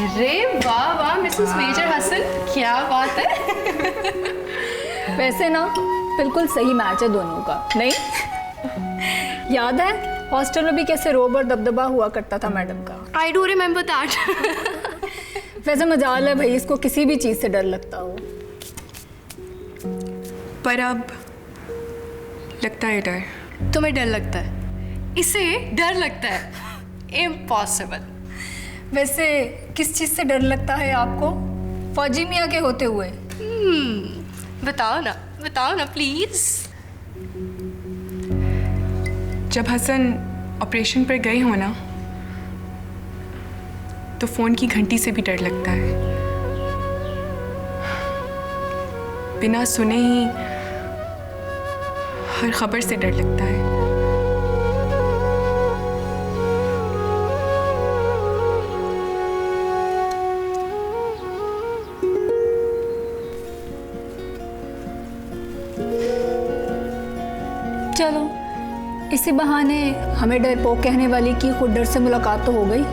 अरे वाह वाह मिसेस मेजर हसन, क्या बात है। वैसे ना बिल्कुल सही मैच है दोनों का, नहीं? याद है हॉस्टल में भी कैसे रोब और दबदबा हुआ करता था मैडम का। I do remember that. वैसे मजाल है भाई, इसको किसी भी चीज़ से डर लगता हो। पर अब लगता है डर। तुम्हें डर लगता है? इसे डर लगता है? इम्पॉसिबल। वैसे किस चीज़ से डर लगता है आपको, फौजी मियाँ के होते हुए? बताओ ना प्लीज। जब हसन ऑपरेशन पर गए हो ना, तो फोन की घंटी से भी डर लगता है। बिना सुने ही हर खबर से डर लगता है। चलो इसी बहाने हमें डरपोक कहने वाली की खुद डर से मुलाकात तो हो गई।